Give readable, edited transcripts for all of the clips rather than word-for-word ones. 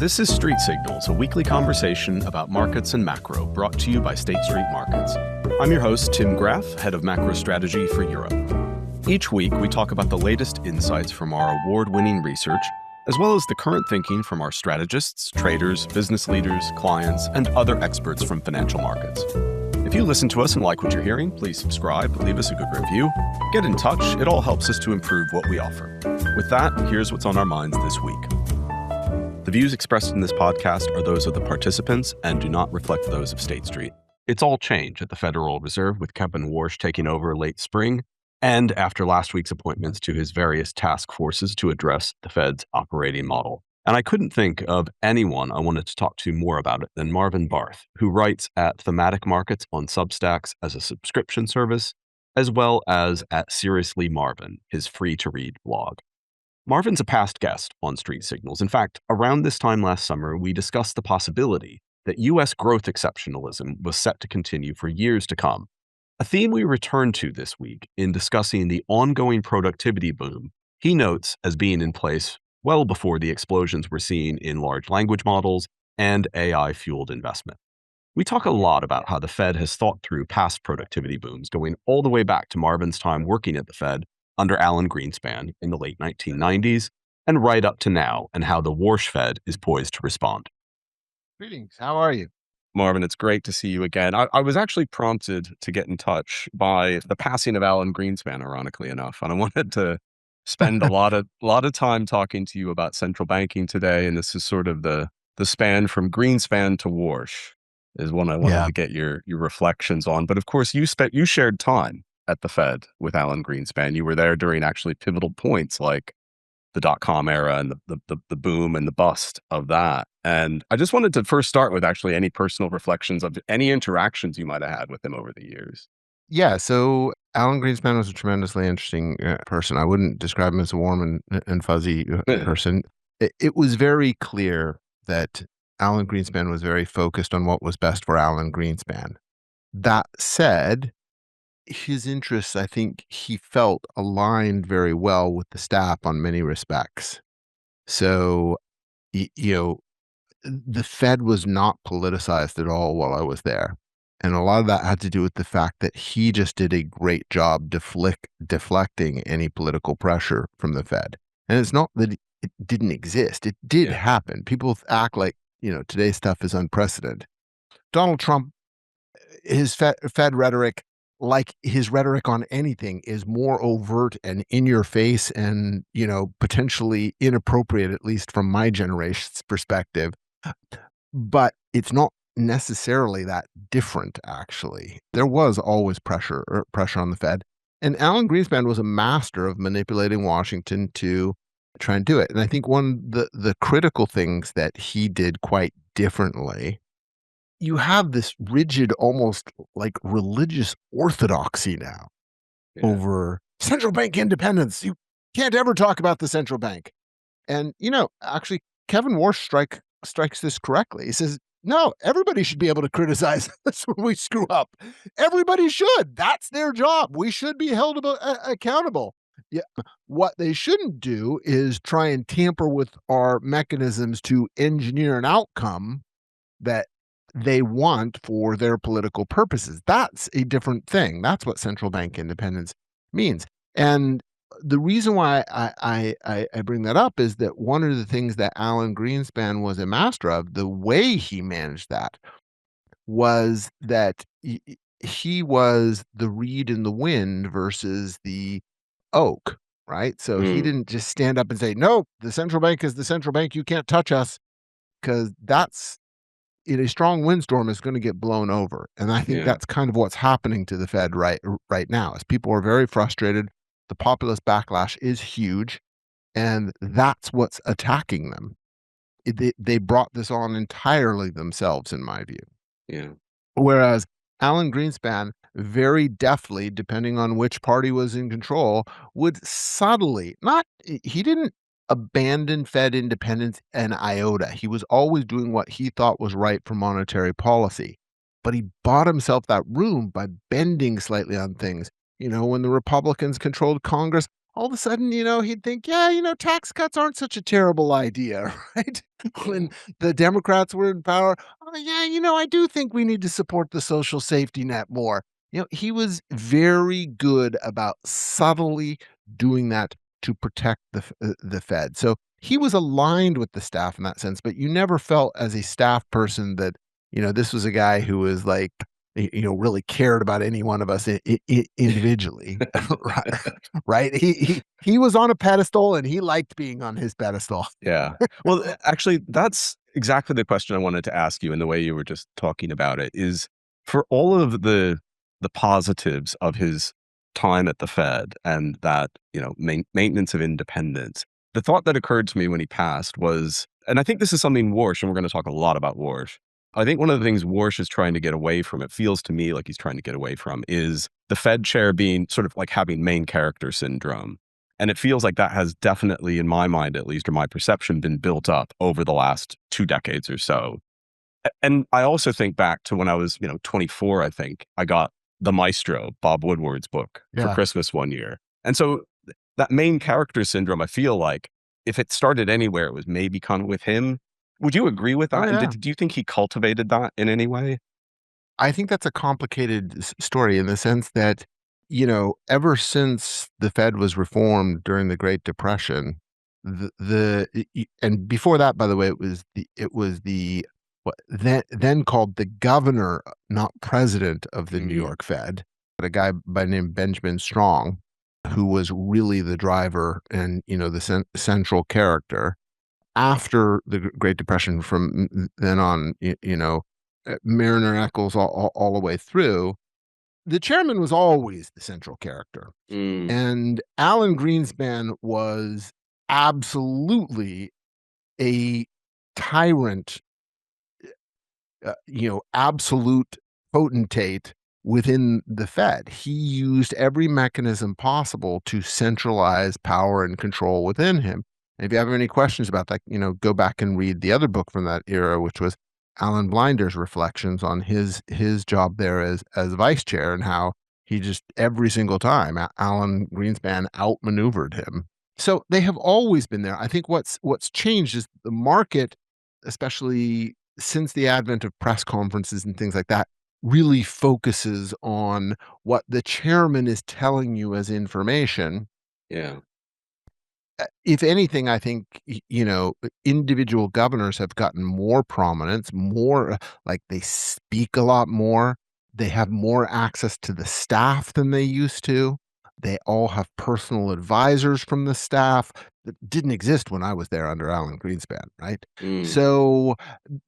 This is Street Signals, a weekly conversation about markets and macro, brought to you by State Street Markets. I'm your host, Tim Graff, head of macro strategy for Europe. Each week, we talk about the latest insights from our award-winning research, as well as the current thinking from our strategists, traders, business leaders, clients, and other experts from financial markets. If you listen to us and like what you're hearing, please subscribe, leave us a good review, get in touch. It all helps us to improve what we offer. With that, here's what's on our minds this week. The views expressed in this podcast are those of the participants and do not reflect those of State Street. It's all change at the Federal Reserve, with Kevin Warsh taking over late spring and after last week's appointments to his various task forces to address the Fed's operating model. And I couldn't think of anyone I wanted to talk to more about it than Marvin Barth, who writes at Thematic Markets on Substacks as a subscription service, as well as at Seriously Marvin, his free-to-read blog. Marvin's a past guest on Street Signals. In fact, around this time last summer, we discussed the possibility that U.S. growth exceptionalism was set to continue for years to come, a theme we return to this week in discussing the ongoing productivity boom he notes as being in place well before the explosions we're seeing in large language models and AI-fueled investment. We talk a lot about how the Fed has thought through past productivity booms, going all the way back to Marvin's time working at the Fed under Alan Greenspan in the late 1990s, and right up to now, and how the Warsh Fed is poised to respond. Greetings. How are you? Marvin, it's great to see you again. I was actually prompted to get in touch by the passing of Alan Greenspan, ironically enough, and I wanted to spend a lot of time talking to you about central banking today, and this is sort of the span from Greenspan to Warsh is one I wanted to get your reflections on. But of course, you shared time at the Fed with Alan Greenspan. You were there during actually pivotal points like the dot-com era and the boom and the bust of that. And I just wanted to first start with actually any personal reflections of any interactions you might have had with him over the years. Yeah, so Alan Greenspan was a tremendously interesting person. I wouldn't describe him as a warm and fuzzy person. It was very clear that Alan Greenspan was very focused on what was best for Alan Greenspan. That said, his interests, I think he felt, aligned very well with the staff on many respects. So, the Fed was not politicized at all while I was there. And a lot of that had to do with the fact that he just did a great job deflecting any political pressure from the Fed. And it's not that it didn't exist. It did happen. People act like, today's stuff is unprecedented. Donald Trump, his Fed rhetoric, like his rhetoric on anything, is more overt and in your face and, potentially inappropriate, at least from my generation's perspective. But it's not necessarily that different, actually. There was always pressure on the Fed. And Alan Greenspan was a master of manipulating Washington to try and do it. And I think one of the critical things that he did quite differently, you have this rigid, almost like religious orthodoxy now over central bank independence. You can't ever talk about the central bank. And, actually, Kevin Warsh strikes this correctly. He says, no, everybody should be able to criticize us when we screw up. Everybody should. That's their job. We should be held accountable. Yeah. What they shouldn't do is try and tamper with our mechanisms to engineer an outcome that they want for their political purposes. That's a different thing. That's what central bank independence means. And the reason why I bring that up is that one of the things that Alan Greenspan was a master of, the way he managed that, was that he was the reed in the wind versus the oak, right? So he didn't just stand up and say, no, the central bank is the central bank. You can't touch us, because that's, in a strong windstorm, is going to get blown over. And I think that's kind of what's happening to the Fed right now, as people are very frustrated. The populist backlash is huge, and that's what's attacking them. They brought this on entirely themselves, in my view. Yeah. Whereas Alan Greenspan, very deftly, depending on which party was in control, would subtly, he didn't abandon Fed independence an iota. He was always doing what he thought was right for monetary policy. But he bought himself that room by bending slightly on things. When the Republicans controlled Congress, all of a sudden, he'd think, yeah, tax cuts aren't such a terrible idea, right? Yeah. When the Democrats were in power, oh, yeah, I do think we need to support the social safety net more. He was very good about subtly doing that to protect the Fed. So he was aligned with the staff in that sense, but you never felt as a staff person that, this was a guy who was like, really cared about any one of us individually, right? Right? He was on a pedestal and he liked being on his pedestal. Yeah. Well, actually, that's exactly the question I wanted to ask you in the way you were just talking about it is for all of the positives of his time at the Fed and that, maintenance of independence. The thought that occurred to me when he passed was, and I think this is something Warsh, and we're going to talk a lot about Warsh. I think one of the things Warsh is trying to get away from, it feels to me like he's trying to get away from, is the Fed chair being sort of like having main character syndrome. And it feels like that has definitely, in my mind at least, or my perception, been built up over the last 2 decades or so. And I also think back to when I was, 24, I think, I got The Maestro, Bob Woodward's book, for Yeah. Christmas one year. And so that main character syndrome, I feel like if it started anywhere, it was maybe kind of with him. Would you agree with Oh, that? And yeah. do you think he cultivated that in any way? I think that's a complicated story in the sense that, ever since the Fed was reformed during the Great Depression, and before that, by the way, it was the what then called the governor, not president of the New Hmm. York Fed, a guy by the name Benjamin Strong, who was really the driver and the central character after the Great Depression. From then on, Mariner Eccles all the way through, the chairman was always the central character. Mm. And Alan Greenspan was absolutely a tyrant, absolute potentate within the Fed. He used every mechanism possible to centralize power and control within him. And if you have any questions about that, go back and read the other book from that era, which was Alan Blinder's reflections on his job there as vice chair and how he just every single time Alan Greenspan outmaneuvered him. So they have always been there. I think what's changed is the market, especially since the advent of press conferences and things like that, really focuses on what the chairman is telling you as information. Yeah. If anything, I think, individual governors have gotten more prominence, more like they speak a lot more. They have more access to the staff than they used to. They all have personal advisors from the staff that didn't exist when I was there under Alan Greenspan, right? Mm. So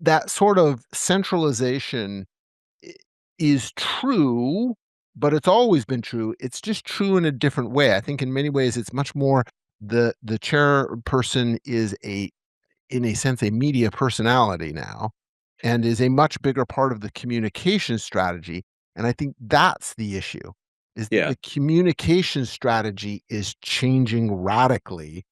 that sort of centralization I is true, but it's always been true. It's just true in a different way. I think in many ways it's much more the chairperson is in a sense, a media personality now and is a much bigger part of the communication strategy. And I think that's the issue, is that Yeah. the communication strategy is changing radically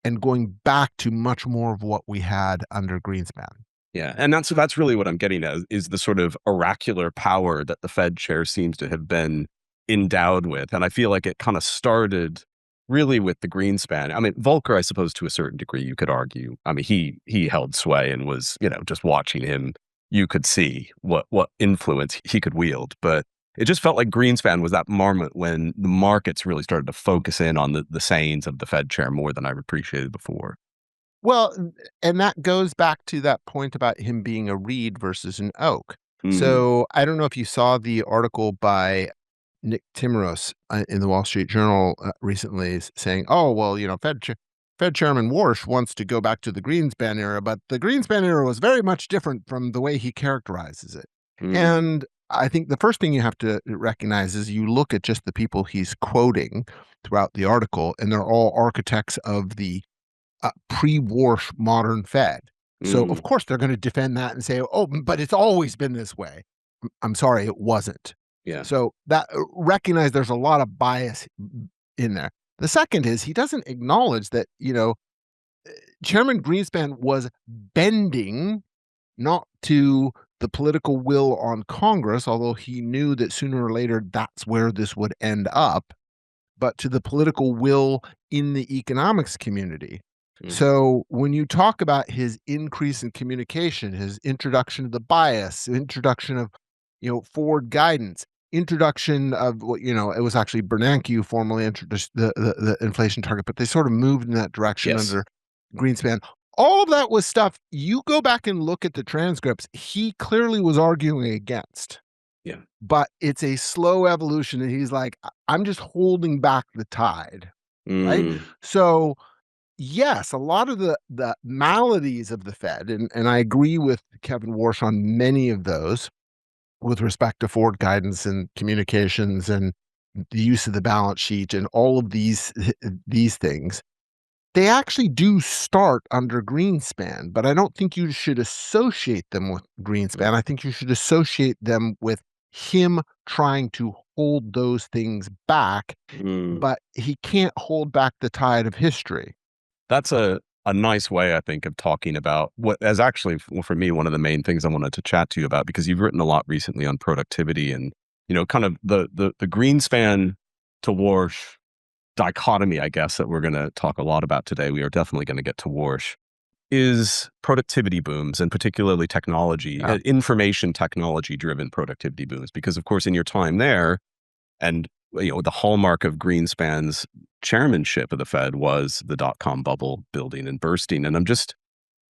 and going back to much more of what we had under Greenspan. Yeah, and that's really what I'm getting at is the sort of oracular power that the Fed chair seems to have been endowed with, and I feel like it kind of started really with the Greenspan. I mean, Volcker, I suppose, to a certain degree, you could argue. I mean, he held sway and was, just watching him, you could see what influence he could wield. But it just felt like Greenspan was that moment when the markets really started to focus in on the sayings of the Fed chair more than I've appreciated before. Well, and that goes back to that point about him being a reed versus an oak. Mm, So, I don't know if you saw the article by Nick Timiraos in the Wall Street Journal recently saying, "Oh, well, Fed Chairman Warsh wants to go back to the Greenspan era, but the Greenspan era was very much different from the way he characterizes it." mm, And I think the first thing you have to recognize is you look at just the people he's quoting throughout the article, and they're all architects of the pre-war modern Fed. So of mm, course they're going to defend that and say, "Oh, but it's always been this way." I'm sorry, it wasn't. yeah, So that recognize there's a lot of bias in there. The second is he doesn't acknowledge that, Chairman Greenspan was bending not to the political will on Congress, although he knew that sooner or later that's where this would end up, but to the political will in the economics community. Mm. So when you talk about his increase in communication, his introduction of the bias, introduction of, forward guidance, introduction of what, it was actually Bernanke who formally introduced the inflation target, but they sort of moved in that direction Yes. under Greenspan. All of that was stuff, you go back and look at the transcripts, he clearly was arguing against. Yeah. But it's a slow evolution, and he's like, I'm just holding back the tide, right? So yes, a lot of the maladies of the Fed, and I agree with Kevin Warsh on many of those with respect to forward guidance and communications and the use of the balance sheet and all of these things. They actually do start under Greenspan, but I don't think you should associate them with Greenspan. I think you should associate them with him trying to hold those things back, but he can't hold back the tide of history. That's a nice way, I think, of talking about what is actually, for me, one of the main things I wanted to chat to you about, because you've written a lot recently on productivity and, kind of the Greenspan to Warsh dichotomy, I guess, that we're going to talk a lot about today. We are definitely going to get to Warsh, is productivity booms, and particularly technology, information technology driven productivity booms. Because of course, in your time there, and the hallmark of Greenspan's chairmanship of the Fed was the dot-com bubble building and bursting. And I'm just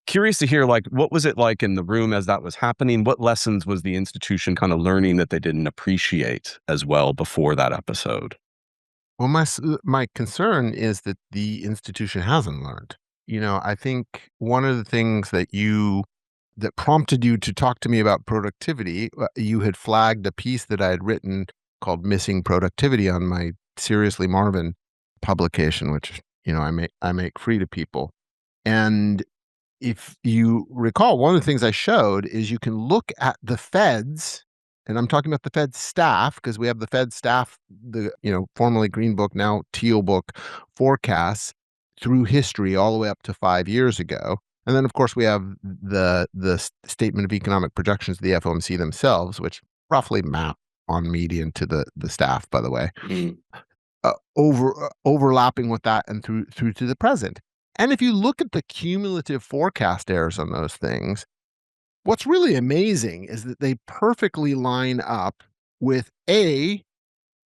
curious to hear, what was it like in the room as that was happening? What lessons was the institution kind of learning that they didn't appreciate as well before that episode? Well, my concern is that the institution hasn't learned. I think one of the things that prompted you to talk to me about productivity, you had flagged a piece that I had written called "Missing Productivity" on my Seriously Marvin publication, which I make free to people. And if you recall, one of the things I showed is you can look at the Fed's, and I'm talking about the Fed staff, because we have the Fed staff, the formerly Green Book, now Teal Book forecasts through history all the way up to 5 years ago. And then of course we have the Statement of Economic Projections of the FOMC themselves, which roughly map on median to the staff, by the way, overlapping with that and through to the present. And if you look at the cumulative forecast errors on those things, what's really amazing is that they perfectly line up with A,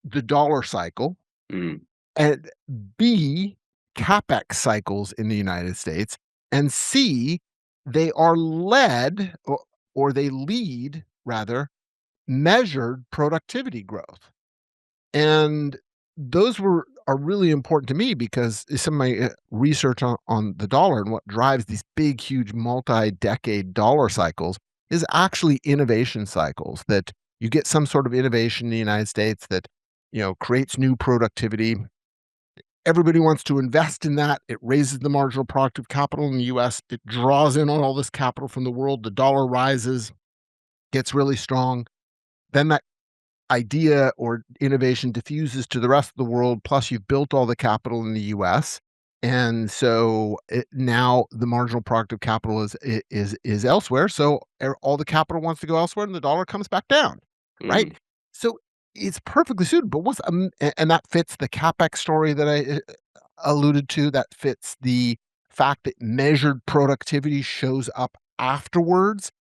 the dollar cycle, and B, CapEx cycles in the United States, and C, they are led, or they lead, rather, measured productivity growth. And those are really important to me because some of my research on the dollar and what drives these big, huge, multi-decade dollar cycles is actually innovation cycles, that you get some sort of innovation in the United States that, creates new productivity. Everybody wants to invest in that. It raises the marginal productive capital in the US. It draws in on all this capital from the world. The dollar rises, gets really strong. Then that idea or innovation diffuses to the rest of the world, plus you've built all the capital in the US. And so now the marginal productive capital is elsewhere. So all the capital wants to go elsewhere and the dollar comes back down, right? So it's perfectly suited. But and that fits the CapEx story that I alluded to. That fits the fact that measured productivity shows up afterwards.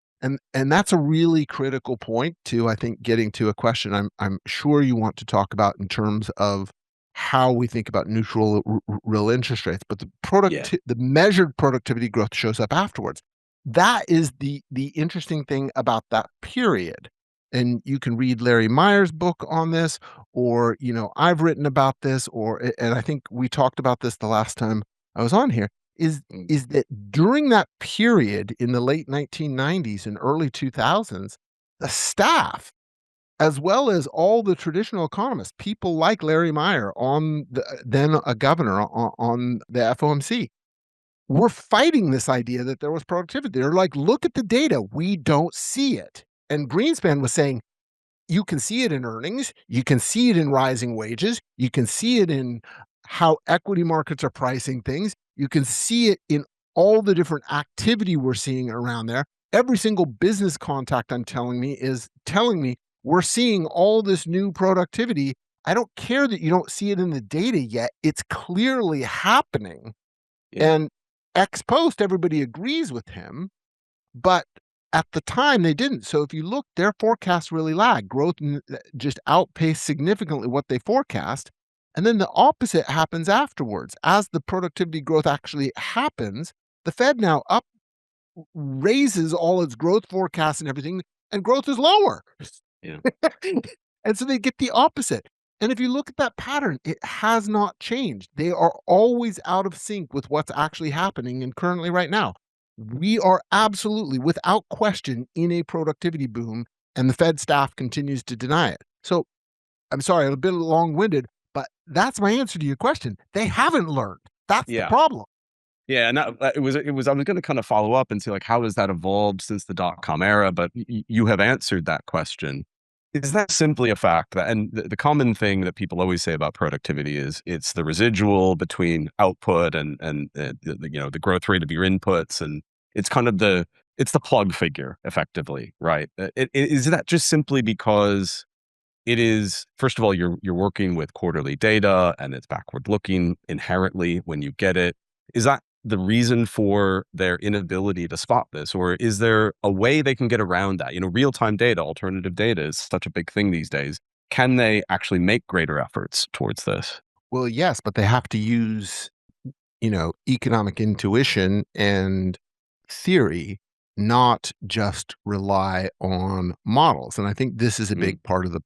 And that's a really critical point to, I think, getting to a question I'm sure you want to talk about in terms of how we think about neutral real interest rates. But the measured productivity growth shows up afterwards. That is the interesting thing about that period. And you can read Larry Meyer's book on this, or I've written about this, and I think we talked about this the last time I was on here. Is that during that period in the late 1990s and early 2000s, the staff, as well as all the traditional economists, people like Larry Meyer, then a governor on the FOMC, were fighting this idea that there was productivity. They're like, look at the data, we don't see it. And Greenspan was saying, you can see it in earnings, you can see it in rising wages, you can see it in how equity markets are pricing things, you can see it in all the different activity we're seeing around there. Every single business contact is telling me we're seeing all this new productivity. I don't care that you don't see it in the data yet. It's clearly happening. Yeah. And ex post, everybody agrees with him, but at the time they didn't. So if you look, their forecasts really lag. Growth just outpaced significantly what they forecast. And then the opposite happens afterwards. As the productivity growth actually happens, the Fed now up raises all its growth forecasts and everything, and growth is lower. Yeah. And so they get the opposite. And if you look at that pattern, it has not changed. They are always out of sync with what's actually happening. And currently, right now, we are absolutely, without question, in a productivity boom, and the Fed staff continues to deny it. So I'm sorry, I'm a bit long winded, but that's my answer to your question. They haven't learned. That's the Yeah. problem. Yeah, and it was I was going to kind of follow up and see like how has that evolved since the dot-com era, but you have answered that question. Is that simply a fact that, and the common thing that people always say about productivity is it's the residual between output and the growth rate of your inputs, and it's kind of it's the plug figure effectively, right? Is that just simply because it is, first of all, you're working with quarterly data and it's backward looking inherently when you get it? Is that the reason for their inability to spot this? Or is there a way they can get around that? Real-time data, alternative data is such a big thing these days. Can they actually make greater efforts towards this? Well, yes, but they have to use, economic intuition and theory, not just rely on models. And I think this is a Mm, big part of the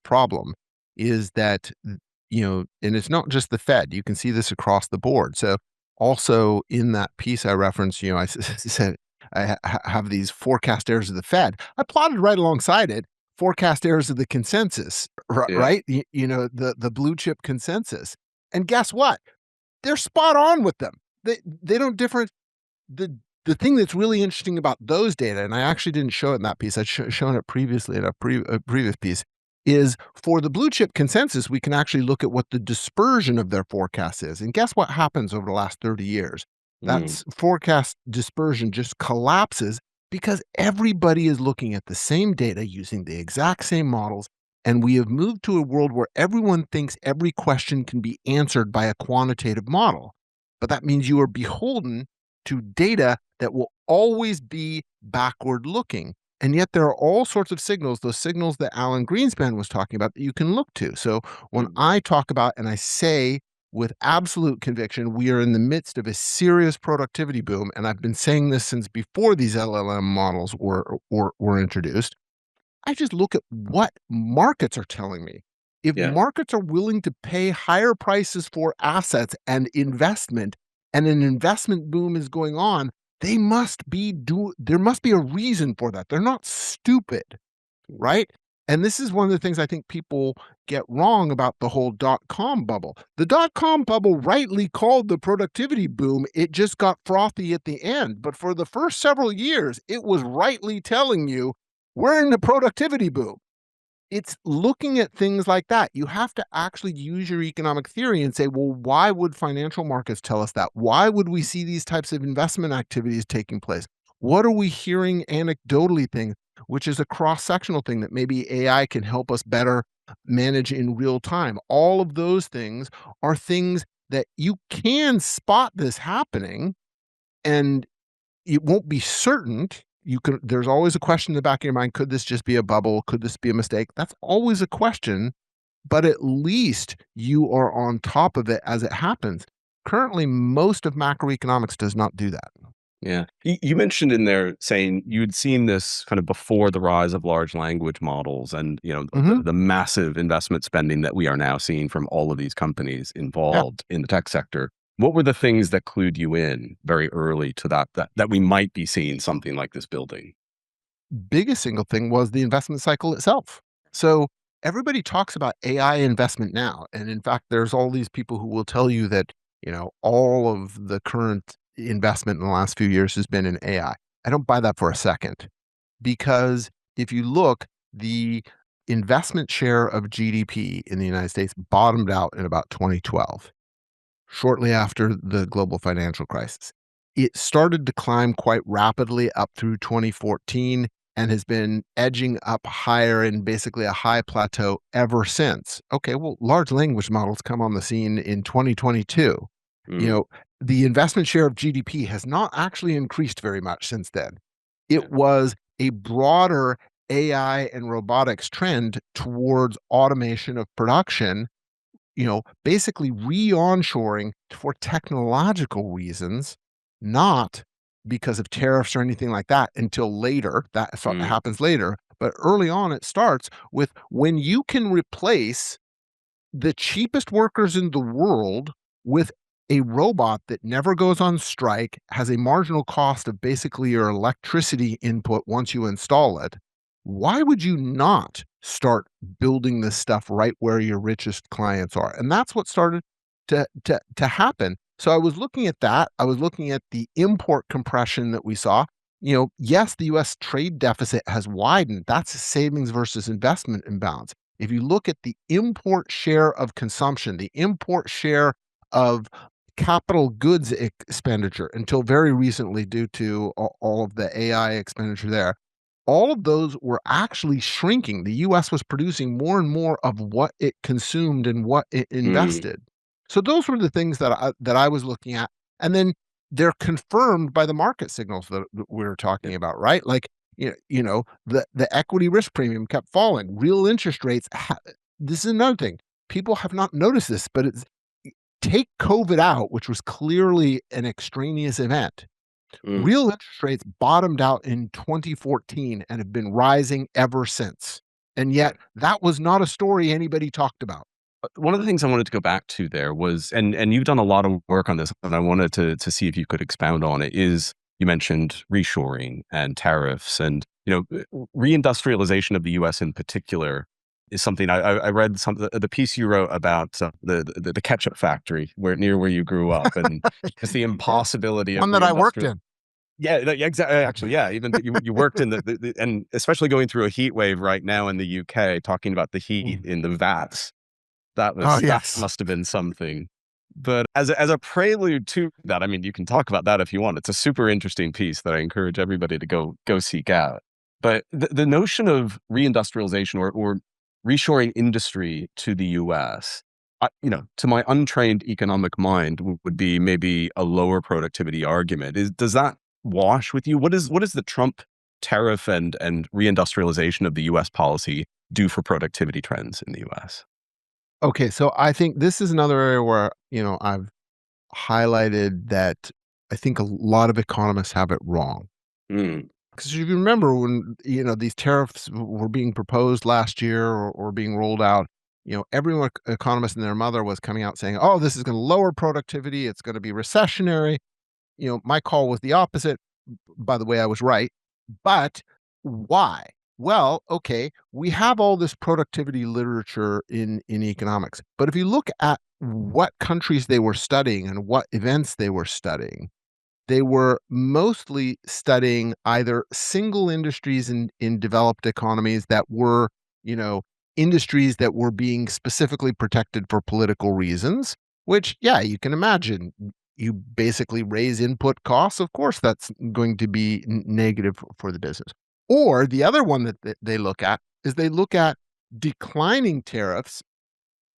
problem is that, and it's not just the Fed. You can see this across the board. So also in that piece I referenced, I said I have these forecast errors of the Fed. I plotted right alongside it forecast errors of the consensus, yeah. right? The blue chip consensus. And guess what? They're spot on with them. They don't differ. The thing that's really interesting about those data, and I actually didn't show it in that piece, I'd shown it previously in a previous piece, is for the blue chip consensus, we can actually look at what the dispersion of their forecast is. And guess what happens over the last 30 years? Mm, That forecast dispersion just collapses because everybody is looking at the same data using the exact same models. And we have moved to a world where everyone thinks every question can be answered by a quantitative model. But that means you are beholden to data that will always be backward looking. And yet there are all sorts of signals, those signals that Alan Greenspan was talking about, that you can look to. So when mm, I talk about and I say with absolute conviction, we are in the midst of a serious productivity boom, and I've been saying this since before these LLM models were introduced. I just look at what markets are telling me. If yeah. markets are willing to pay higher prices for assets and investment, and an investment boom is going on, there must be a reason for that. They're not stupid, Mm, right? And this is one of the things I think people get wrong about the whole dot-com bubble. The dot-com bubble rightly called the productivity boom. It just got frothy at the end. But for the first several years, it was rightly telling you we're in the productivity boom. It's looking at things like that. You have to actually use your economic theory and say, well, why would financial markets tell us that? Why would we see these types of investment activities taking place? What are we hearing anecdotally things, which is a cross-sectional thing that maybe AI can help us better manage in real time? All of those things are things that you can spot this happening, and it won't be certain. There's always a question in the back of your mind, could this just be a bubble? Could this be a mistake? That's always a question, but at least you are on top of it as it happens. Currently, most of macroeconomics does not do that. yeah. You mentioned in there saying you'd seen this kind of before the rise of large language models and, Hmm. the massive investment spending that we are now seeing from all of these companies Yeah. involved in the tech sector. What were the things that clued you in very early to that we might be seeing something like this building? Biggest single thing was the investment cycle itself. So everybody talks about AI investment now. And in fact, there's all these people who will tell you that, all of the current investment in the last few years has been in AI. I don't buy that for a second because if you look, the investment share of GDP in the United States bottomed out in about 2012, shortly after the global financial crisis. It started to climb quite rapidly up through 2014, and has been edging up higher in basically a high plateau ever since. Okay, well, large language models come on the scene in 2022. You Mm. know, the investment share of GDP has not actually increased very much since then. Yeah. It was a broader AI and robotics trend towards automation of production, basically re-onshoring for technological reasons, not because of tariffs or anything like that until later. Mm. Happens later. But early on, it starts with when you can replace the cheapest workers in the world with a robot that never goes on strike, has a marginal cost of basically your electricity input once you install it. Why would you not start building this stuff right where your richest clients are? And that's what started to happen. So I was looking at that. I was looking at the import compression that we saw. Yes, the US trade deficit has widened. That's a savings versus investment imbalance. If you look at the import share of consumption, the import share of capital goods expenditure until very recently, due to all of the AI expenditure there, all of those were actually shrinking. The US was producing more and more of what it consumed and what it Mm. invested. So those were the things that I was looking at. And then they're confirmed by the market signals that we were Yeah. talking about, right? Like, the equity risk premium kept falling. Real interest rates. This is another thing. People have not noticed this, but take COVID out, which was clearly an extraneous event. Mm. Real interest rates bottomed out in 2014 and have been rising ever since. And Yeah. yet that was not a story anybody talked about. One of the things I wanted to go back to there was, and you've done a lot of work on this, and I wanted to see if you could expound on it, is you mentioned reshoring and tariffs, and reindustrialization of the U.S. in particular is something I read the piece you wrote about the ketchup factory near where you grew up, and just the Yeah. impossibility of One that I worked reindustrial. in. Yeah, exactly. Actually, yeah. Even you worked in and especially going through a heat wave right now in the UK, talking about the heat Mm. in the vats. Oh, That yes. must have been something. But as a prelude to that, I mean, you can talk about that if you want. It's a super interesting piece that I encourage everybody to go seek out. But the notion of reindustrialization or reshoring industry to the U.S., to my untrained economic mind, would be maybe a lower productivity argument. Does that wash with you? What is the Trump tariff and reindustrialization of the U.S. policy do for productivity trends in the U.S.? Okay, so I think this is another area where, I've highlighted that I think a lot of economists have it wrong. Mm. Because if you remember when, these tariffs were being proposed last year, or being rolled out, every economist and their mother was coming out saying, "Oh, this is going to lower productivity. It's going to be recessionary." My call was the opposite. By the way, I was right. But why? Well, okay, we have all this productivity literature in economics. But if you look at what countries they were studying and what events they were studying, they were mostly studying either single industries in developed economies that were, you know, industries that were being specifically protected for political reasons, which, yeah, you can imagine. You basically raise input costs. Of course, that's going to be negative for the business. Or the other one that they look at is they look at declining tariffs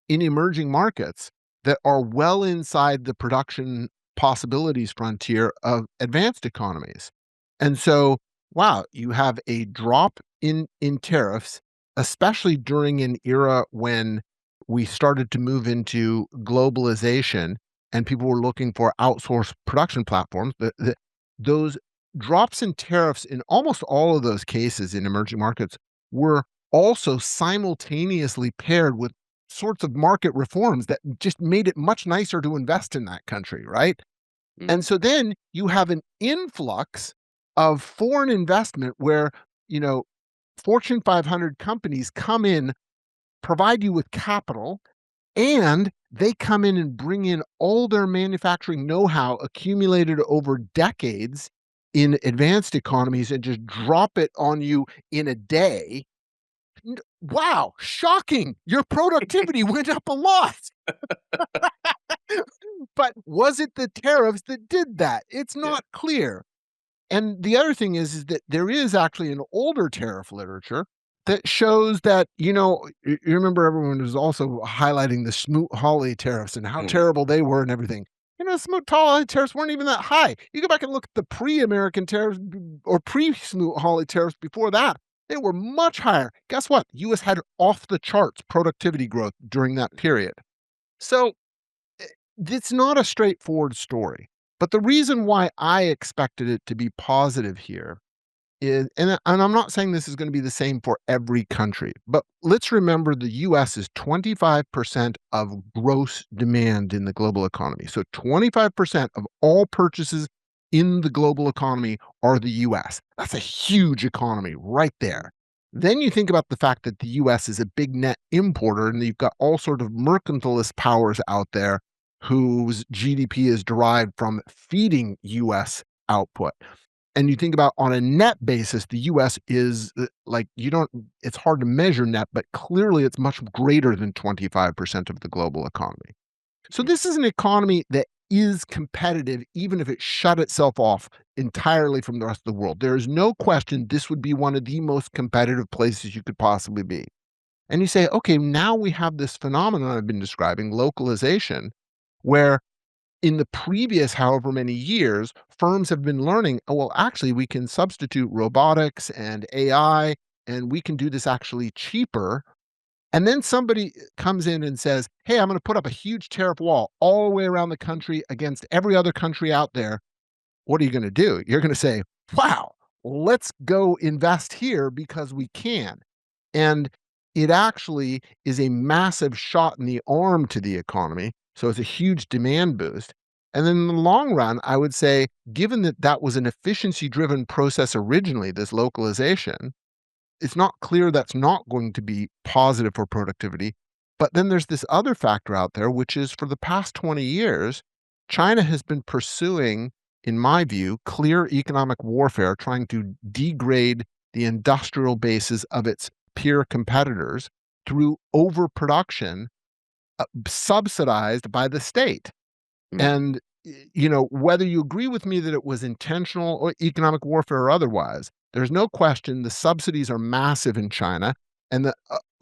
in emerging markets that are well inside the production possibilities frontier of advanced economies. And so, wow, you have a drop in tariffs, especially during an era when we started to move into globalization and people were looking for outsourced production platforms. Those drops in tariffs in almost all of those cases in emerging markets were also simultaneously paired with sorts of market reforms that just made it much nicer to invest in that country, right? Mm. And so then you have an influx of foreign investment where, you know, Fortune 500 companies come in, provide you with capital, and they come in and bring in all their manufacturing know-how accumulated over decades in advanced economies and just drop it on you in a day. Wow, shocking. Your productivity went up a lot. But was it the tariffs that did that? It's Yeah. not clear. And the other thing is that there is actually an older tariff literature that shows that, you remember everyone was also highlighting the Smoot-Hawley tariffs and how Mm. terrible they were and everything. Smoot-Hawley tariffs weren't even that high. You go back and look at the pre-American tariffs or pre-Smoot-Hawley tariffs before that. They were much higher. Guess what? The U.S. had off the charts productivity growth during that period. So it's not a straightforward story. But the reason why I expected it to be positive here is, and I'm not saying this is going to be the same for every country, but let's remember the US is 25% of gross demand in the global economy. So 25% of all purchases in the global economy are the US. That's a huge economy right there. Then you think about the fact that the US is a big net importer, and you've got all sort of mercantilist powers out there whose GDP is derived from feeding US output. And you think about on a net basis, the US is it's hard to measure net, but clearly it's much greater than 25% of the global economy. So this is an economy that is competitive, even if it shut itself off entirely from the rest of the world. There is no question this would be one of the most competitive places you could possibly be. And you say, okay, now we have this phenomenon I've been describing, localization, where in the previous however many years, firms have been learning, oh, well, actually, we can substitute robotics and AI, and we can do this actually cheaper. And then somebody comes in and says, hey, I'm going to put up a huge tariff wall all the way around the country against every other country out there. What are you going to do? You're going to say, wow, let's go invest here because we can. And it actually is a massive shot in the arm to the economy. So it's a huge demand boost. And then in the long run, I would say, given that that was an efficiency driven process originally, this localization, it's not clear that's not going to be positive for productivity. But then there's this other factor out there, which is for the past 20 years, China has been pursuing, in my view, clear economic warfare, trying to degrade the industrial bases of its peer competitors through overproduction, subsidized by the state. Mm. And, whether you agree with me that it was intentional or economic warfare or otherwise, there's no question the subsidies are massive in China, and the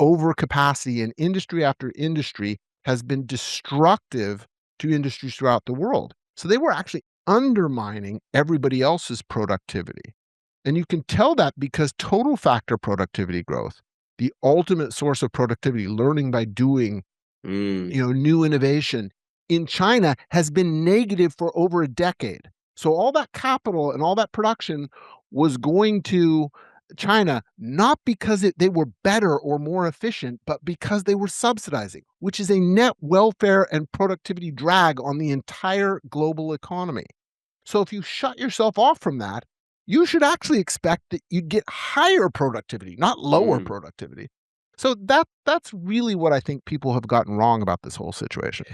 overcapacity in industry after industry has been destructive to industries throughout the world. So they were actually undermining everybody else's productivity. And you can tell that because total factor productivity growth, the ultimate source of productivity, learning by doing, Mm. new innovation in China has been negative for over a decade. So all that capital and all that production was going to China, not because they were better or more efficient, but because they were subsidizing, which is a net welfare and productivity drag on the entire global economy. So if you shut yourself off from that, you should actually expect that you'd get higher productivity, not lower Mm. productivity. So that's really what I think people have gotten wrong about this whole situation.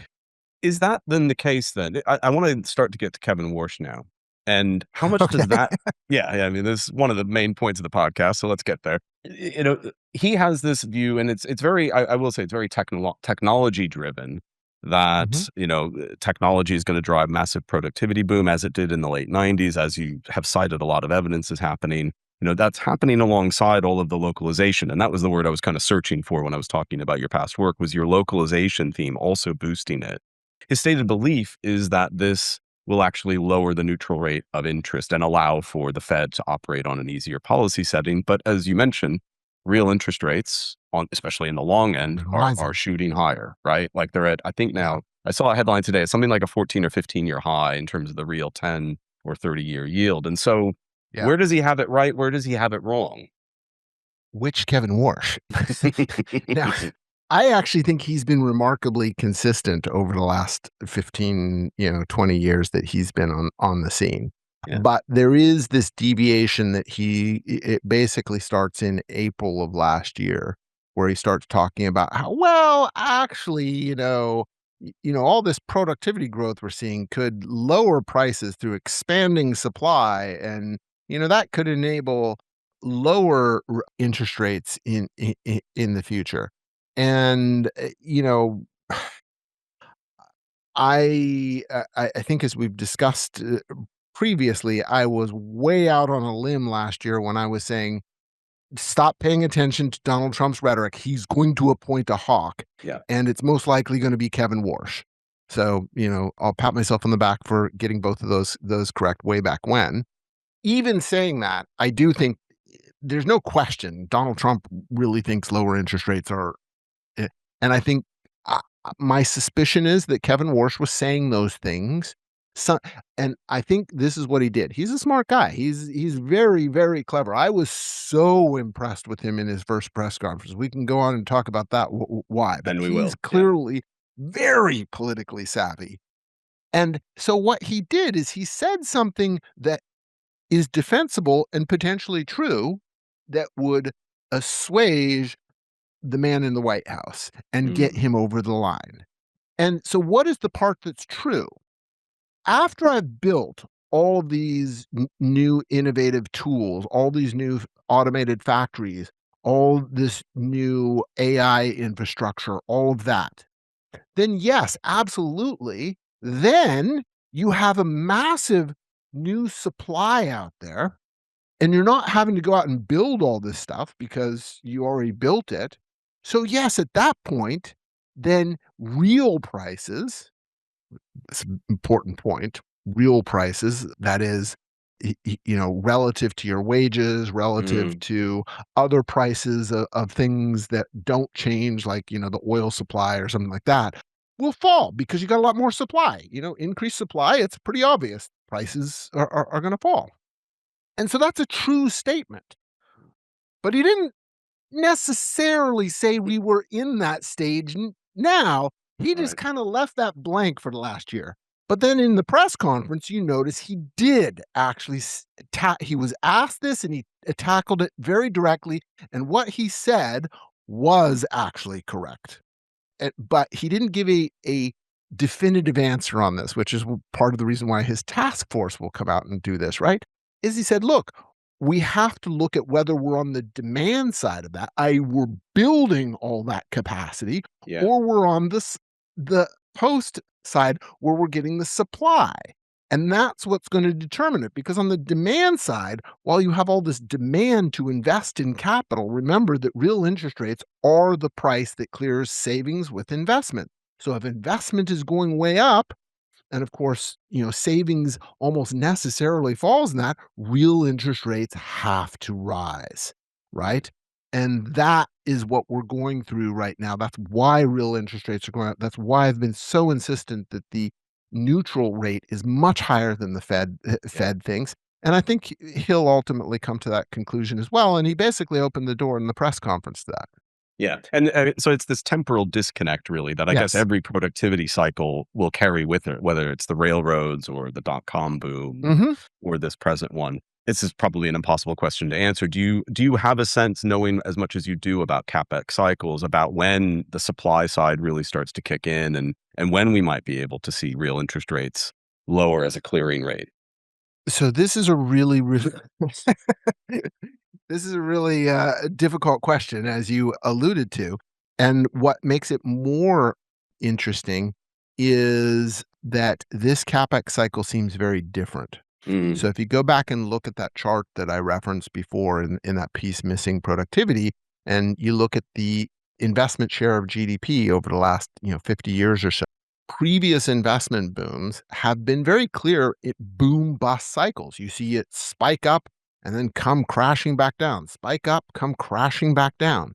Is that then the case then? I want to start to get to Kevin Warsh now. And how much Okay. does that yeah, I mean, this is one of the main points of the podcast, so let's get there. He has this view, and it's very, I will say it's very technology driven, Mhm. that, technology is going to drive massive productivity boom as it did in the late 90s, as you have cited a lot of evidence is happening. That's happening alongside all of the localization. And that was the word I was kind of searching for when I was talking about your past work, was your localization theme also boosting it. His stated belief is that this will actually lower the neutral rate of interest and allow for the Fed to operate on an easier policy setting. But as you mentioned, real interest rates, especially in the long end, Been are rising. shooting higher, right? Like they're at, I think Yeah. now, I saw a headline today, it's something like a 14 or 15-year high in terms of the real 10 or 30-year yield. And so Yeah. where does he have it right? Where does he have it wrong? Which Kevin Warsh? Now, I actually think he's been remarkably consistent over the last 15, 20 years that he's been on the scene. Yeah. But there is this deviation that it basically starts in April of last year, where he starts talking about how, well, actually, all this productivity growth we're seeing could lower prices through expanding supply, and that could enable lower interest rates in the future. And I think, as we've discussed previously I was way out on a limb last year when I was saying, stop paying attention to Donald Trump's rhetoric. He's going to appoint a hawk, and it's most likely going to be Kevin Warsh. So, I'll pat myself on the back for getting both of those correct way back when. Even saying that, I do think there's no question Donald Trump really thinks lower interest rates are, and I think my suspicion is that Kevin Warsh was saying those things. So, and I think this is what he did. He's a smart guy. He's very, very clever. I was so impressed with him in his first press conference. We can go on and talk about that why, but And we will. he's clearly very politically savvy. And so what he did is he said something that is defensible and potentially true that would assuage the man in the White House and get him over the line. And so what is the part that's true? After I've built all these new innovative tools, all these new automated factories, all this new AI infrastructure, all of that, then yes, absolutely. Then you have a massive new supply out there, and you're not having to go out and build all this stuff because you already built it. So yes, at that point, then real prices, it's an important point, real prices, that is, relative to your wages, relative to other prices of things that don't change, like, the oil supply or something like that, will fall because you got a lot more supply. Increased supply, it's pretty obvious prices are going to fall. And so that's a true statement. But he didn't necessarily say we were in that stage now. He just kind of left that blank for the last year. But then in the press conference, you notice he did actually, he was asked this and he tackled it very directly. And what he said was actually correct. But he didn't give a definitive answer on this, which is part of the reason why his task force will come out and do this, right? Is he said, look, we have to look at whether we're on the demand side of that, i.e., we're building all that capacity, or we're on the post side where we're getting the supply. And that's what's going to determine it. Because on the demand side, while you have all this demand to invest in capital, remember that real interest rates are the price that clears savings with investment. So if investment is going way up, and of course, savings almost necessarily falls in that, real interest rates have to rise, right? And that is what we're going through right now. That's why real interest rates are going up. That's why I've been so insistent that the neutral rate is much higher than the Fed thinks. And I think he'll ultimately come to that conclusion as well. And he basically opened the door in the press conference to that. Yeah. And so it's this temporal disconnect, really, that I guess every productivity cycle will carry with it, whether it's the railroads or the dot-com boom or this present one. This is probably an impossible question to answer. Do you have a sense, knowing as much as you do about CapEx cycles, about when the supply side really starts to kick in and when we might be able to see real interest rates lower as a clearing rate? So this is a really, really this is a really difficult question, as you alluded to. And what makes it more interesting is that this CapEx cycle seems very different. So if you go back and look at that chart that I referenced before in that piece, Missing Productivity, and you look at the investment share of GDP over the last 50 years or so, previous investment booms have been very clear boom bust cycles. You see it spike up and then come crashing back down, spike up, come crashing back down.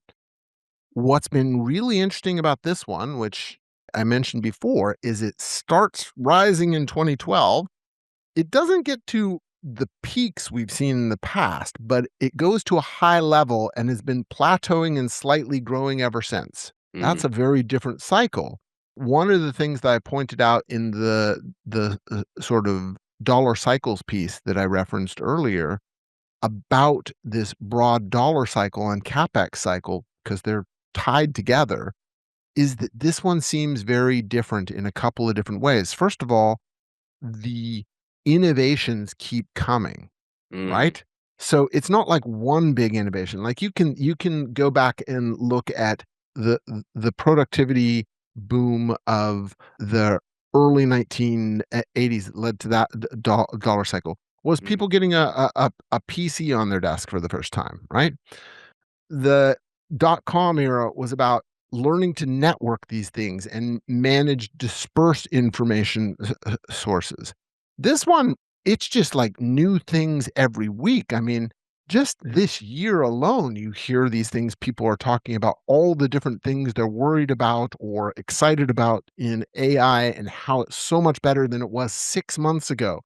What's been really interesting about this one, which I mentioned before, is it starts rising in 2012. It doesn't get to the peaks we've seen in the past, but it goes to a high level and has been plateauing and slightly growing ever since. That's a very different cycle. One of the things that I pointed out in the sort of dollar cycles piece that I referenced earlier about this broad dollar cycle and CapEx cycle, because they're tied together, is that this one seems very different in a couple of different ways. First of all, the innovations keep coming, right? So it's not like one big innovation. Like you can go back and look at the productivity boom of the early 1980s that led to that dollar cycle was people getting a PC on their desk for the first time, right? The dot-com era was about learning to network these things and manage dispersed information sources. This one, it's just like new things every week. I mean, just this year alone, you hear these things people are talking about, all the different things they're worried about or excited about in AI and how it's so much better than it was 6 months ago.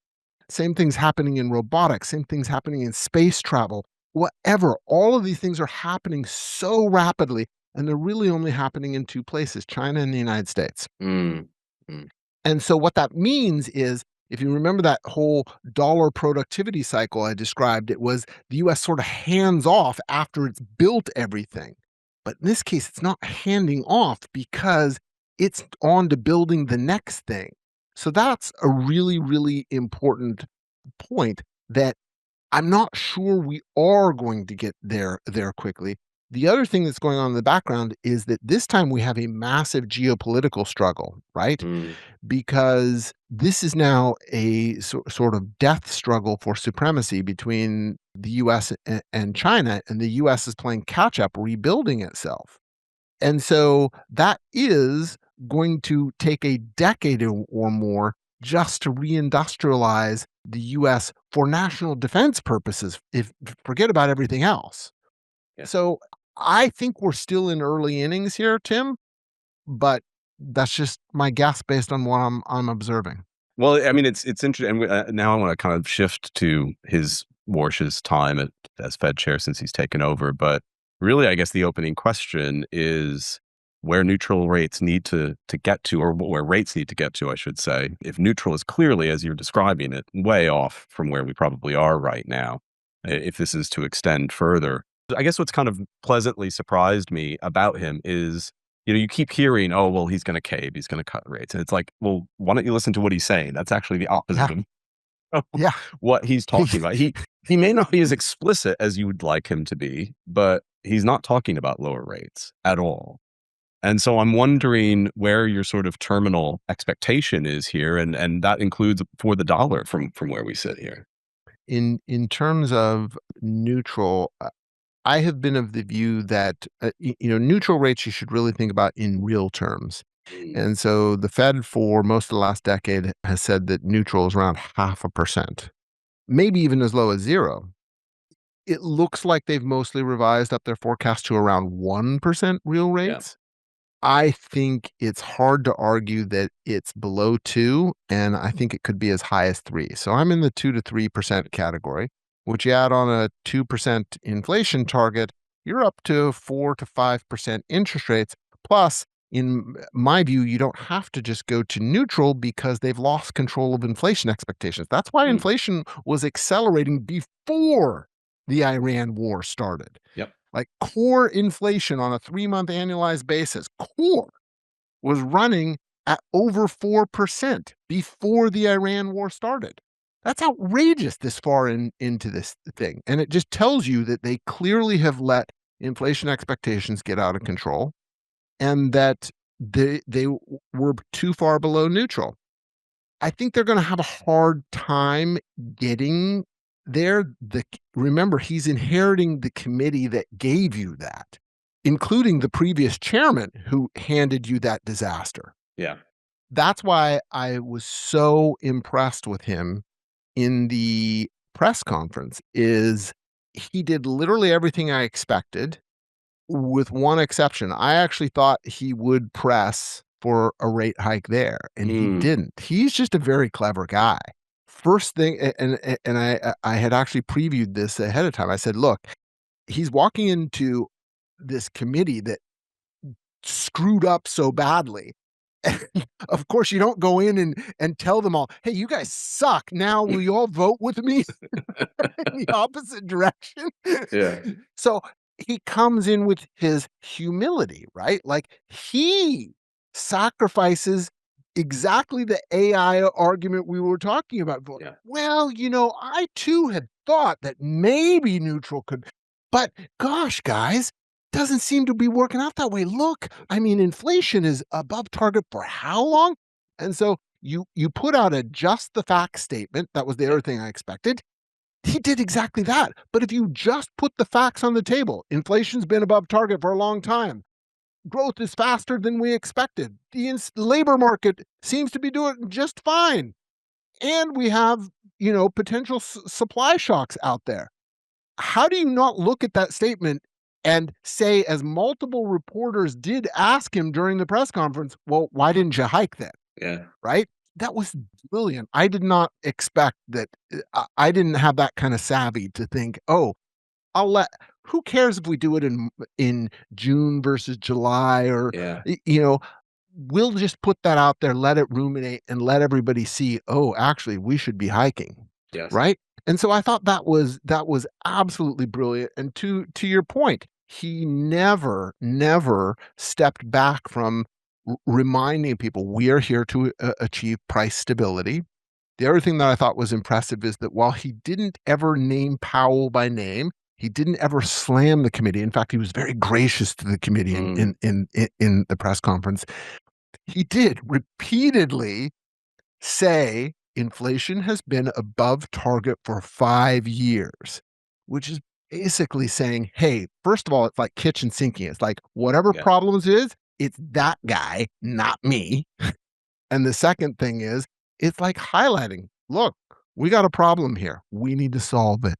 Same things happening in robotics, same things happening in space travel, whatever. All of these things are happening so rapidly, and they're really only happening in two places, China and the United States. Mm. Mm. And so what that means is, if you remember that whole dollar productivity cycle I described, it was the US sort of hands off after it's built everything. But in this case, it's not handing off because it's on to building the next thing. So that's a really, really important point that I'm not sure we are going to get there quickly. The other thing that's going on in the background is that this time we have a massive geopolitical struggle, right? Mm. Because this is now a sort of death struggle for supremacy between the US and China, and the US is playing catch up, rebuilding itself. And so that is going to take a decade or more just to reindustrialize the US for national defense purposes, if forget about everything else. Yeah. So I think we're still in early innings here, Tim, but that's just my guess based on what I'm observing. Well, I mean, it's interesting. And now I want to kind of shift to his Warsh's time as Fed chair since he's taken over. But really, I guess the opening question is where neutral rates need to get to, or where rates need to get to, I should say. If neutral is clearly, as you're describing it, way off from where we probably are right now, if this is to extend further. I guess what's kind of pleasantly surprised me about him is, you keep hearing, oh, well, he's going to cave, he's going to cut rates. And it's like, well, why don't you listen to what he's saying? That's actually the opposite Yeah, of yeah. what he's talking about. He may not be as explicit as you would like him to be, but he's not talking about lower rates at all. And so I'm wondering where your sort of terminal expectation is here, and that includes for the dollar from where we sit here. In terms of neutral, I have been of the view that neutral rates you should really think about in real terms. Mm. And so the Fed for most of the last decade has said that neutral is around 0.5%, maybe even as low as zero. It looks like they've mostly revised up their forecast to around 1% real Yeah. rates. I think it's hard to argue that it's below 2, and I think it could be as high as 3. So I'm in the 2 to 3% category, which you add on a 2% inflation target, you're up to 4 to 5% interest rates. Plus, in my view, you don't have to just go to neutral because they've lost control of inflation expectations. That's why Mm. inflation was accelerating before the Iran war started. Yep. Like core inflation on a 3-month annualized basis, core was running at over 4% before the Iran war started. That's outrageous this far into this thing. And it just tells you that they clearly have let inflation expectations get out of control and that they were too far below neutral. I think they're going to have a hard time getting there. Remember, he's inheriting the committee that gave you that, including the previous chairman who handed you that disaster. Yeah. That's why I was so impressed with him in the press conference is he did literally everything I expected with one exception. I actually thought he would press for a rate hike there, and he Mm. didn't. He's just a very clever guy. First thing, and I had actually previewed this ahead of time. I said, "Look, he's walking into this committee that screwed up so badly." And of course, you don't go in and tell them all, "Hey, you guys suck. Now will you all vote with me in the opposite direction?" Yeah. So he comes in with his humility, right? Like he sacrifices exactly the AI argument we were talking about. Yeah. Well, I too had thought that maybe neutral could, but gosh, guys, doesn't seem to be working out that way. Look, I mean, inflation is above target for how long? And so You put out a just the facts statement. That was the other thing I expected. He did exactly that. But if you just put the facts on the table, inflation's been above target for a long time. Growth is faster than we expected. The labor market seems to be doing just fine. And we have, potential supply shocks out there. How do you not look at that statement and say, as multiple reporters did ask him during the press conference, well, why didn't you hike then? Yeah. Right? That was brilliant. I did not expect that. I didn't have that kind of savvy to think, oh, who cares if we do it in June versus July, or, Yeah. we'll just put that out there, let it ruminate, and let everybody see, oh, actually, we should be hiking. Yes. Right? And so I thought that was absolutely brilliant. And to your point, he never stepped back from reminding people we are here to achieve price stability. The other thing that I thought was impressive is that while he didn't ever name Powell by name, he didn't ever slam the committee. In fact, he was very gracious to the committee in the press conference. He did repeatedly say inflation has been above target for 5 years, which is basically saying, hey, first of all, it's like kitchen sinking. It's like whatever problems is, it's that guy, not me. And the second thing is, it's like highlighting, look, we got a problem here. We need to solve it.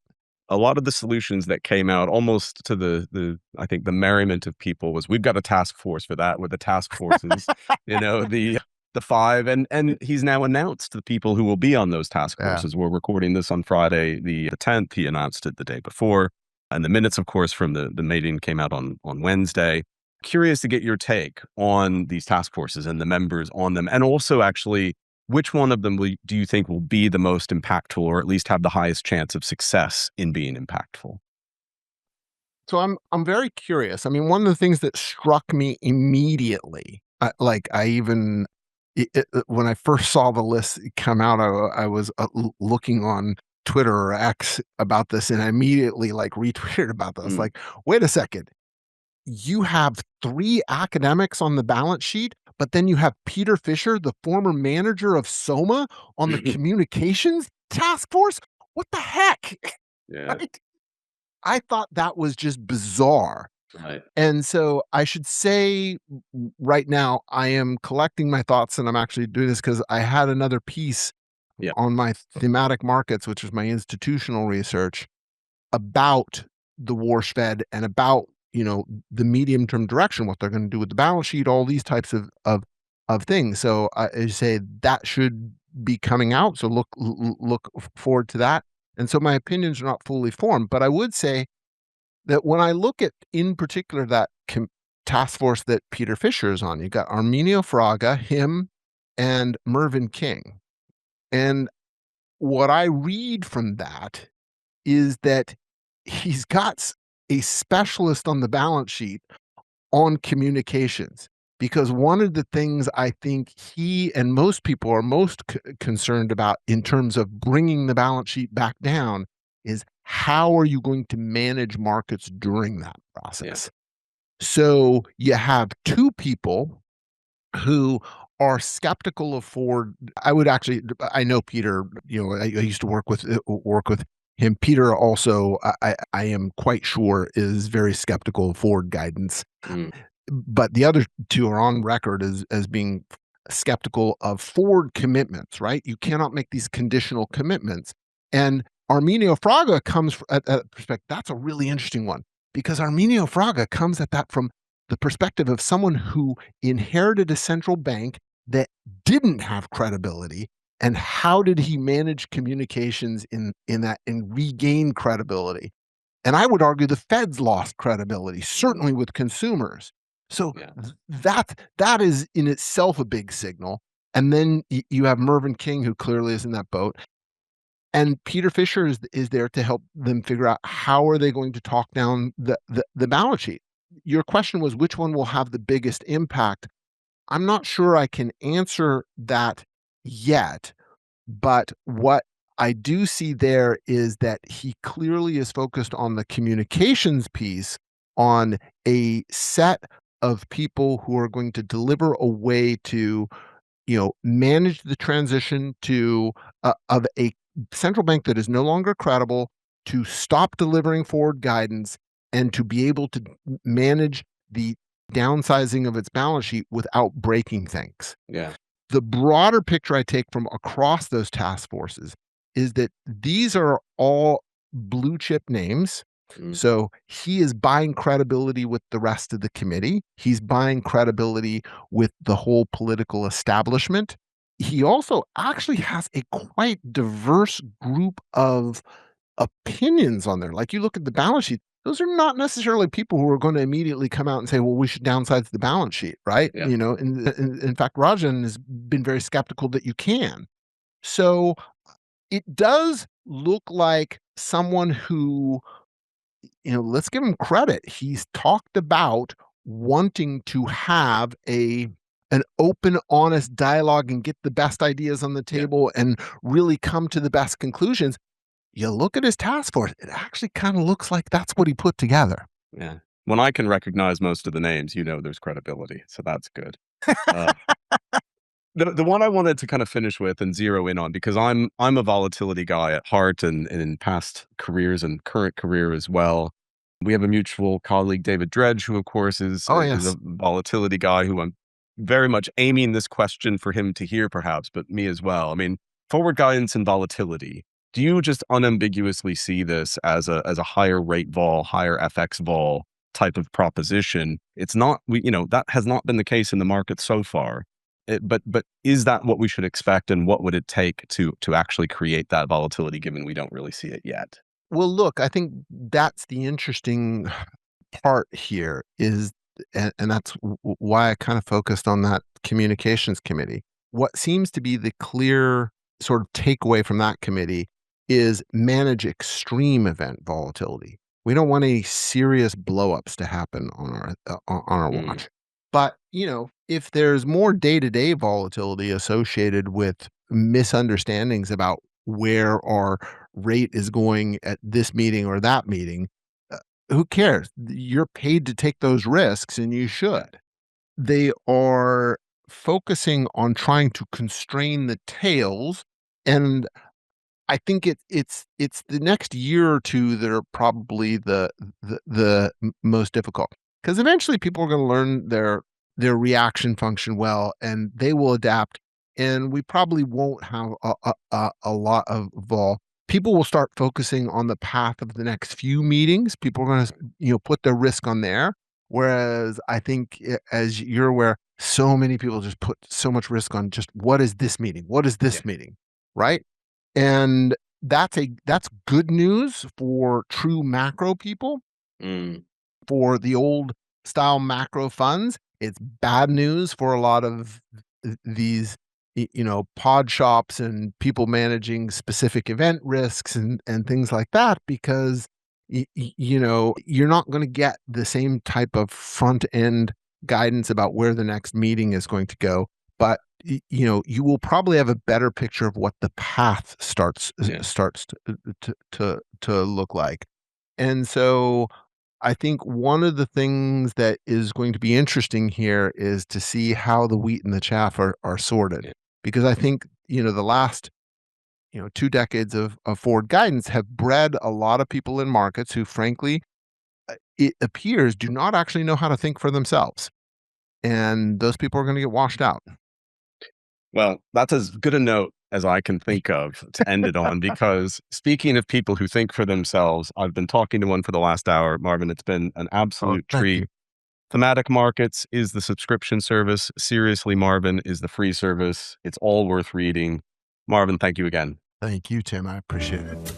A lot of the solutions that came out almost to the I think the merriment of people was, we've got a task force for that, with the task forces, the five, and he's now announced the people who will be on those task forces. We're recording this on Friday, the 10th. He announced it the day before. And the minutes, of course, from the meeting came out on Wednesday. Curious to get your take on these task forces and the members on them. And also, actually, which one of them do you think will be the most impactful, or at least have the highest chance of success in being impactful? So I'm very curious. I mean, one of the things that struck me immediately, when I first saw the list come out, I was looking on Twitter or X about this, and I immediately retweeted about this. Like, wait a second, you have 3 academics on the balance sheet, but then you have Peter Fisher, the former manager of Soma, on the communications task force. What the heck? Yeah. Right? I thought that was just bizarre. Right. And so I should say right now, I am collecting my thoughts, and I'm actually doing this because I had another piece on my thematic markets, which is my institutional research, about the Warsh Fed and about, the medium-term direction, what they're going to do with the balance sheet, all these types of things. So I say that should be coming out. So look forward to that. And so my opinions are not fully formed, but I would say that when I look at, in particular, that task force that Peter Fisher is on, you got Arminio Fraga, him, and Marvin King. And what I read from that is that he's got a specialist on the balance sheet on communications, because one of the things I think he and most people are most concerned about in terms of bringing the balance sheet back down is, how are you going to manage markets during that process? So you have 2 people who are skeptical of Ford. I know Peter, I used to work with him. Peter also, I am quite sure, is very skeptical of Ford guidance. But the other 2 are on record as being skeptical of Ford commitments, right? You cannot make these conditional commitments. And Arminio Fraga comes at that perspective. That's a really interesting one, because Arminio Fraga comes at that from the perspective of someone who inherited a central bank that didn't have credibility. And how did he manage communications in that and regain credibility? And I would argue the Fed's lost credibility, certainly with consumers. So that is in itself a big signal. And then you have Marvin King, who clearly is in that boat. And Peter Fisher is there to help them figure out how are they going to talk down the balance sheet. Your question was, which one will have the biggest impact? I'm not sure I can answer that yet, but what I do see there is that he clearly is focused on the communications piece, on a set of people who are going to deliver a way to manage the transition of a central bank that is no longer credible, to stop delivering forward guidance, and to be able to manage the downsizing of its balance sheet without breaking things. Yeah. The broader picture I take from across those task forces is that these are all blue chip names. So he is buying credibility with the rest of the committee. He's buying credibility with the whole political establishment. He also actually has a quite diverse group of opinions on there. Like, you look at the balance sheet, those are not necessarily people who are going to immediately come out and say, well, we should downsize the balance sheet, right? Yeah. In fact, Rajan has been very skeptical that you can. So it does look like someone who, let's give him credit. He's talked about wanting to have an open, honest dialogue and get the best ideas on the table and really come to the best conclusions. You look at his task force, it actually kind of looks like that's what he put together. Yeah. When I can recognize most of the names, there's credibility. So that's good. The one I wanted to kind of finish with and zero in on, because I'm a volatility guy at heart and in past careers and current career as well. We have a mutual colleague, David Dredge, who of course is a volatility guy who I'm very much aiming this question for him to hear, perhaps, but me as well. I mean, forward guidance and volatility. Do you just unambiguously see this as a higher rate vol, higher FX vol type of proposition? It's not, that has not been the case in the market so far. But is that what we should expect, and what would it take to actually create that volatility, given we don't really see it yet? Well, look, I think that's the interesting part here is, and that's why I kind of focused on that communications committee. What seems to be the clear sort of takeaway from that committee is manage extreme event volatility. We don't want any serious blowups to happen on our watch. But, if there's more day-to-day volatility associated with misunderstandings about where our rate is going at this meeting or that meeting, who cares? You're paid to take those risks, and you should. They are focusing on trying to constrain the tails, and I think it's the next year or two that are probably the most difficult, because eventually people are going to learn their reaction function well, and they will adapt, and we probably won't have a lot of vol. People will start focusing on the path of the next few meetings. People are going to put their risk on there, whereas I think, as you're aware, so many people just put so much risk on just what is this meeting, meeting, right? And that's good news for true macro people. For the old style macro funds, it's bad news for a lot of these, pod shops and people managing specific event risks and things like that, because you're not going to get the same type of front end guidance about where the next meeting is going to go. But you will probably have a better picture of what the path starts to look like. And so I think one of the things that is going to be interesting here is to see how the wheat and the chaff are sorted. Because I think, the last 2 decades of forward guidance have bred a lot of people in markets who, frankly, it appears, do not actually know how to think for themselves. And those people are going to get washed out. Well, that's as good a note as I can think of to end it on, because speaking of people who think for themselves, I've been talking to one for the last hour. Marvin, it's been an absolute treat. Thematic Markets is the subscription service. Seriously, Marvin is the free service. It's all worth reading. Marvin, thank you again. Thank you, Tim. I appreciate it.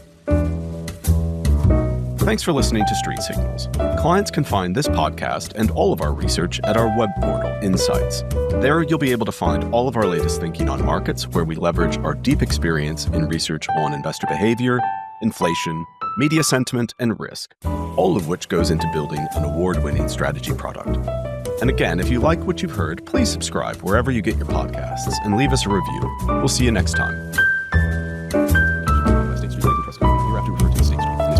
Thanks for listening to Street Signals. Clients can find this podcast and all of our research at our web portal, Insights. There, you'll be able to find all of our latest thinking on markets, where we leverage our deep experience in research on investor behavior, inflation, media sentiment, and risk, all of which goes into building an award-winning strategy product. And again, if you like what you've heard, please subscribe wherever you get your podcasts and leave us a review. We'll see you next time.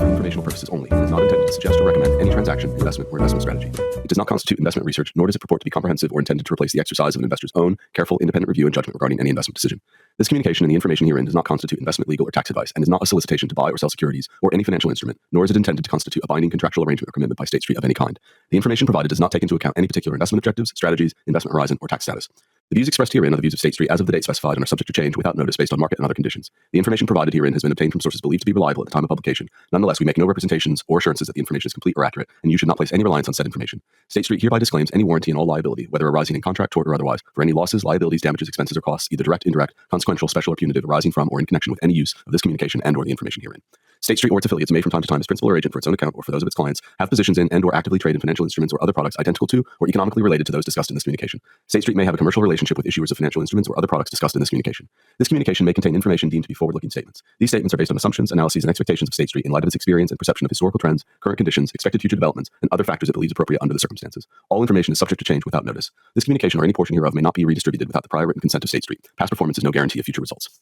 Informational purposes only and is not intended to suggest or recommend any transaction, investment, or investment strategy. It does not constitute investment research, nor does it purport to be comprehensive or intended to replace the exercise of an investor's own careful, independent review and judgment regarding any investment decision. This communication and the information herein does not constitute investment, legal, or tax advice and is not a solicitation to buy or sell securities or any financial instrument, nor is it intended to constitute a binding contractual arrangement or commitment by State Street of any kind. The information provided does not take into account any particular investment objectives, strategies, investment horizon, or tax status. The views expressed herein are the views of State Street as of the date specified and are subject to change without notice based on market and other conditions. The information provided herein has been obtained from sources believed to be reliable at the time of publication. Nonetheless, we make no representations or assurances that the information is complete or accurate, and you should not place any reliance on said information. State Street hereby disclaims any warranty and all liability, whether arising in contract, tort, or otherwise, for any losses, liabilities, damages, expenses, or costs, either direct, indirect, consequential, special, or punitive, arising from or in connection with any use of this communication and/or the information herein. State Street or its affiliates may from time to time as principal or agent for its own account or for those of its clients have positions in and/or actively trade in financial instruments or other products identical to or economically related to those discussed in this communication. State Street may have a commercial relationship with issuers of financial instruments or other products discussed in this communication. This communication may contain information deemed to be forward-looking statements. These statements are based on assumptions, analyses, and expectations of State Street in light of its experience and perception of historical trends, current conditions, expected future developments, and other factors it believes appropriate under the circumstances. All information is subject to change without notice. This communication or any portion hereof may not be redistributed without the prior written consent of State Street. Past performance is no guarantee of future results.